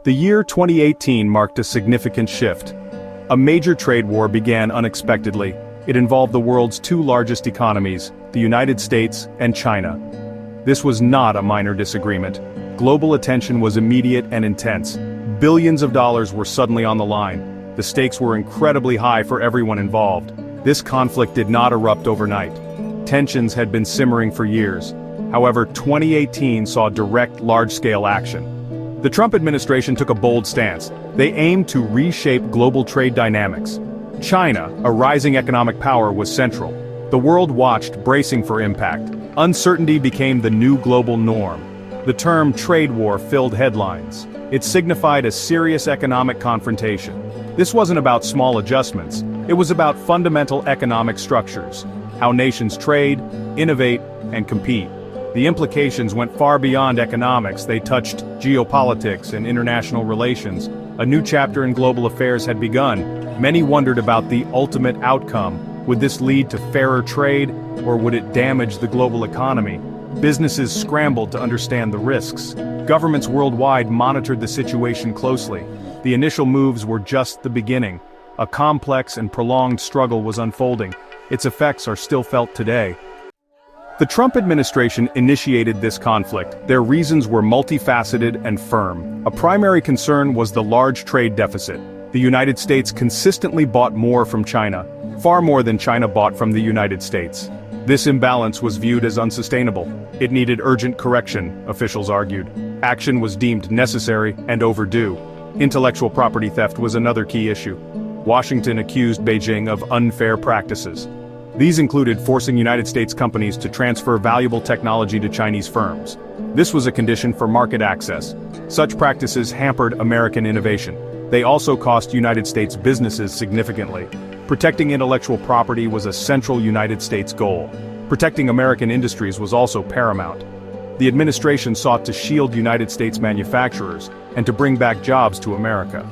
The year 2018 marked a significant shift. A major trade war began unexpectedly. It involved the world's two largest economies, the United States and China. This was not a minor disagreement. Global attention was immediate and intense. Billions of dollars were suddenly on the line. The stakes were incredibly high for everyone involved. This conflict did not erupt overnight. Tensions had been simmering for years. However, 2018 saw direct, large-scale action. The Trump administration took a bold stance. They aimed to reshape global trade dynamics. China, a rising economic power, was central. The world watched, bracing for impact. Uncertainty became the new global norm. The term trade war filled headlines. It signified a serious economic confrontation. This wasn't about small adjustments. It was about fundamental economic structures. How nations trade, innovate, and compete. The implications went far beyond economics. They touched geopolitics and international relations. A new chapter in global affairs had begun. Many wondered about the ultimate outcome. Would this lead to fairer trade, or would it damage the global economy? Businesses scrambled to understand the risks. Governments worldwide monitored the situation closely. The initial moves were just the beginning. A complex and prolonged struggle was unfolding. Its effects are still felt today. The Trump administration initiated this conflict. Their reasons were multifaceted and firm. A primary concern was the large trade deficit. The United States consistently bought more from China, far more than China bought from the United States. This imbalance was viewed as unsustainable. It needed urgent correction, officials argued. Action was deemed necessary and overdue. Intellectual property theft was another key issue. Washington accused Beijing of unfair practices. These included forcing United States companies to transfer valuable technology to Chinese firms. This was a condition for market access. Such practices hampered American innovation. They also cost United States businesses significantly. Protecting intellectual property was a central United States goal. Protecting American industries was also paramount. The administration sought to shield United States manufacturers and to bring back jobs to America.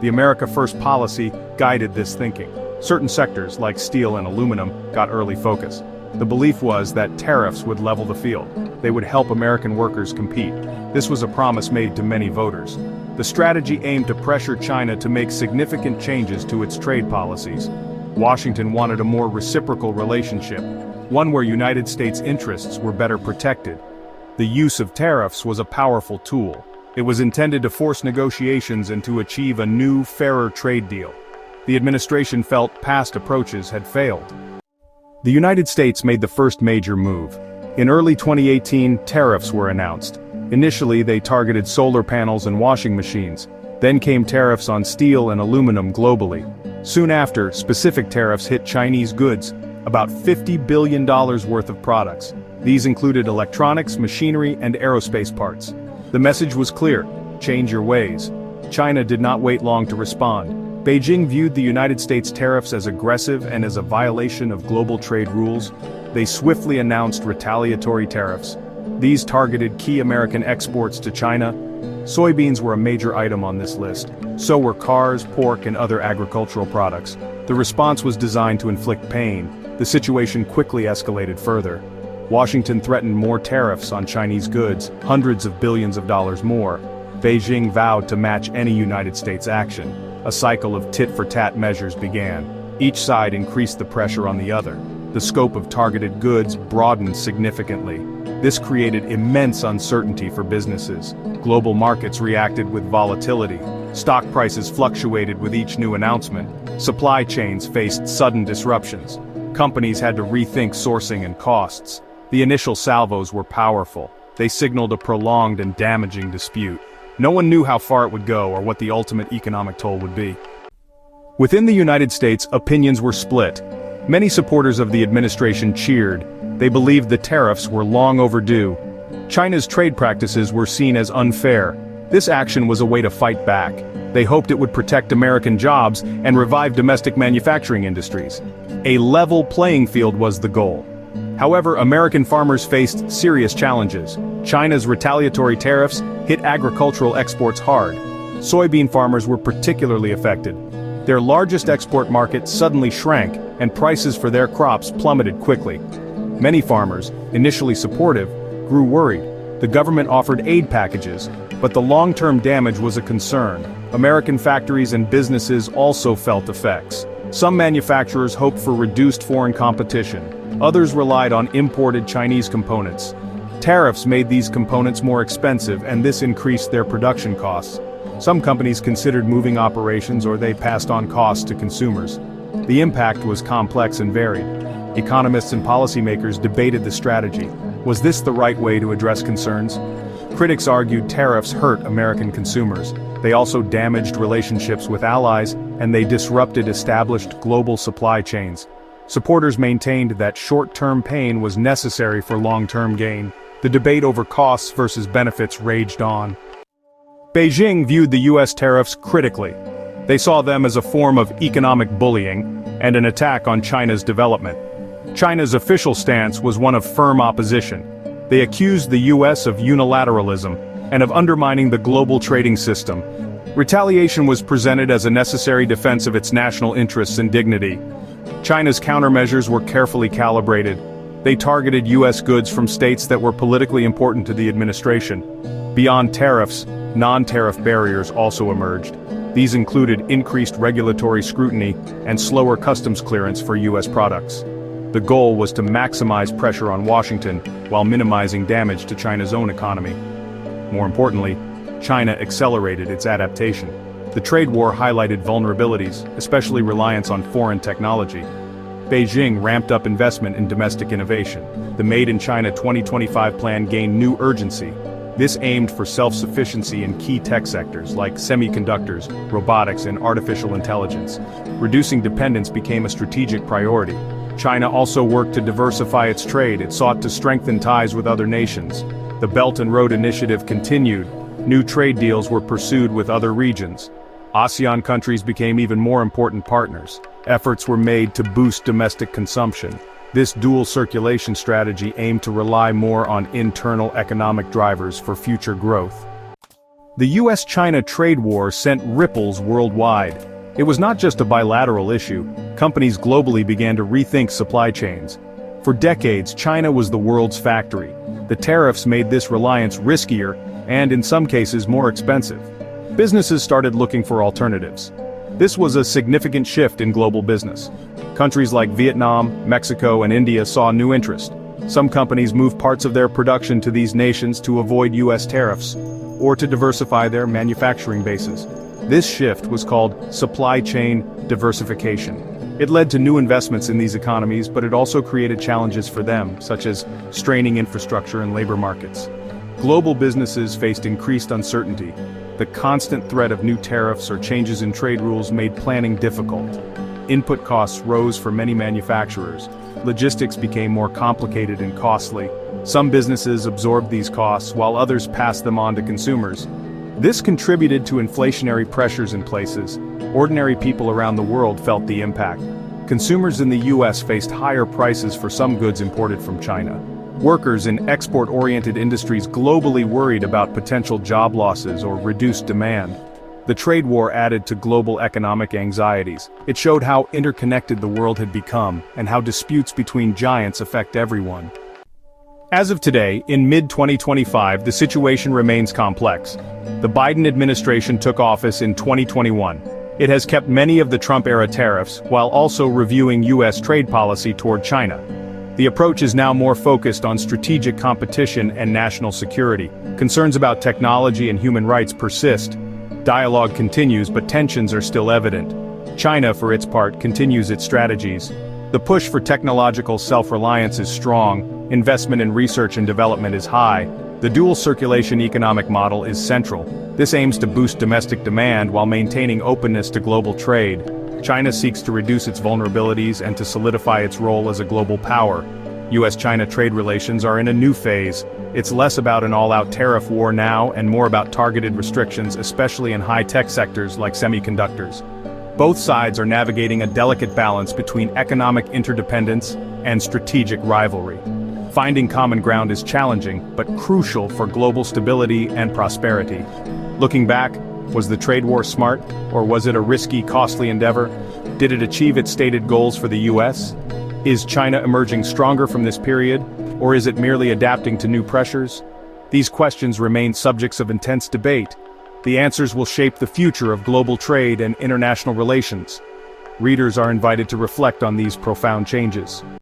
The America First policy guided this thinking. Certain sectors, like steel and aluminum, got early focus. The belief was that tariffs would level the field. They would help American workers compete. This was a promise made to many voters. The strategy aimed to pressure China to make significant changes to its trade policies. Washington wanted a more reciprocal relationship, one where United States interests were better protected. The use of tariffs was a powerful tool. It was intended to force negotiations and to achieve a new, fairer trade deal. The administration felt past approaches had failed. The United States made the first major move. In early 2018, tariffs were announced. Initially, they targeted solar panels and washing machines. Then came tariffs on steel and aluminum globally. Soon after, specific tariffs hit Chinese goods, about $50 billion worth of products. These included electronics, machinery, and aerospace parts. The message was clear: change your ways. China did not wait long to respond. Beijing viewed the United States tariffs as aggressive and as a violation of global trade rules. They swiftly announced retaliatory tariffs. These targeted key American exports to China. Soybeans were a major item on this list. So were cars, pork, and other agricultural products. The response was designed to inflict pain. The situation quickly escalated further. Washington threatened more tariffs on Chinese goods, hundreds of billions of dollars more. Beijing vowed to match any United States action. A cycle of tit-for-tat measures began. Each side increased the pressure on the other. The scope of targeted goods broadened significantly. This created immense uncertainty for businesses. Global markets reacted with volatility. Stock prices fluctuated with each new announcement. Supply chains faced sudden disruptions. Companies had to rethink sourcing and costs. The initial salvos were powerful. They signaled a prolonged and damaging dispute. No one knew how far it would go or what the ultimate economic toll would be. Within the United States, opinions were split. Many supporters of the administration cheered. They believed the tariffs were long overdue. China's trade practices were seen as unfair. This action was a way to fight back. They hoped it would protect American jobs and revive domestic manufacturing industries. A level playing field was the goal. However, American farmers faced serious challenges. China's retaliatory tariffs hit agricultural exports hard. Soybean farmers were particularly affected. Their largest export market suddenly shrank, and prices for their crops plummeted quickly. Many farmers, initially supportive, grew worried. The government offered aid packages, but the long-term damage was a concern. American factories and businesses also felt effects. Some manufacturers hoped for reduced foreign competition. Others relied on imported Chinese components. Tariffs made these components more expensive, and this increased their production costs. Some companies considered moving operations, or they passed on costs to consumers. The impact was complex and varied. Economists and policymakers debated the strategy. Was this the right way to address concerns? Critics argued tariffs hurt American consumers. They also damaged relationships with allies, and they disrupted established global supply chains. Supporters maintained that short-term pain was necessary for long-term gain. The debate over costs versus benefits raged on. Beijing viewed the U.S. tariffs critically. They saw them as a form of economic bullying and an attack on China's development. China's official stance was one of firm opposition. They accused the U.S. of unilateralism and of undermining the global trading system. Retaliation was presented as a necessary defense of its national interests and dignity. China's countermeasures were carefully calibrated. They targeted U.S. goods from states that were politically important to the administration. Beyond tariffs, non-tariff barriers also emerged. These included increased regulatory scrutiny and slower customs clearance for U.S. products. The goal was to maximize pressure on Washington while minimizing damage to China's own economy. More importantly, China accelerated its adaptation. The trade war highlighted vulnerabilities, especially reliance on foreign technology. Beijing ramped up investment in domestic innovation. The Made in China 2025 plan gained new urgency. This aimed for self-sufficiency in key tech sectors like semiconductors, robotics, and artificial intelligence. Reducing dependence became a strategic priority. China also worked to diversify its trade. It sought to strengthen ties with other nations. The Belt and Road Initiative continued. New trade deals were pursued with other regions. ASEAN countries became even more important partners. Efforts were made to boost domestic consumption. This dual circulation strategy aimed to rely more on internal economic drivers for future growth. The US-China trade war sent ripples worldwide. It was not just a bilateral issue. Companies globally began to rethink supply chains. For decades, China was the world's factory. The tariffs made this reliance riskier and, in some cases, more expensive. Businesses started looking for alternatives. This was a significant shift in global business. Countries like Vietnam, Mexico, and India saw new interest. Some companies moved parts of their production to these nations to avoid US tariffs, or to diversify their manufacturing bases. This shift was called supply chain diversification. It led to new investments in these economies, but it also created challenges for them, such as straining infrastructure and labor markets. Global businesses faced increased uncertainty. The constant threat of new tariffs or changes in trade rules made planning difficult. Input costs rose for many manufacturers. Logistics became more complicated and costly. Some businesses absorbed these costs while others passed them on to consumers. This contributed to inflationary pressures in places. Ordinary people around the world felt the impact. Consumers in the US faced higher prices for some goods imported from China. Workers in export-oriented industries globally worried about potential job losses or reduced demand. The trade war added to global economic anxieties. It showed how interconnected the world had become and how disputes between giants affect everyone. As of today, in mid-2025, the situation remains complex. The Biden administration took office in 2021. It has kept many of the Trump-era tariffs, while also reviewing U.S. trade policy toward China. The approach is now more focused on strategic competition and national security. Concerns about technology and human rights persist. Dialogue continues, but tensions are still evident. China, for its part, continues its strategies. The push for technological self-reliance is strong. Investment in research and development is high. The dual circulation economic model is central. This aims to boost domestic demand while maintaining openness to global trade. China seeks to reduce its vulnerabilities and to solidify its role as a global power. US-China trade relations are in a new phase. It's less about an all-out tariff war now and more about targeted restrictions, especially in high-tech sectors like semiconductors. Both sides are navigating a delicate balance between economic interdependence and strategic rivalry. Finding common ground is challenging, but crucial for global stability and prosperity. Looking back, was the trade war smart, or was it a risky, costly endeavor? Did it achieve its stated goals for the US? Is China emerging stronger from this period, or is it merely adapting to new pressures? These questions remain subjects of intense debate. The answers will shape the future of global trade and international relations. Readers are invited to reflect on these profound changes.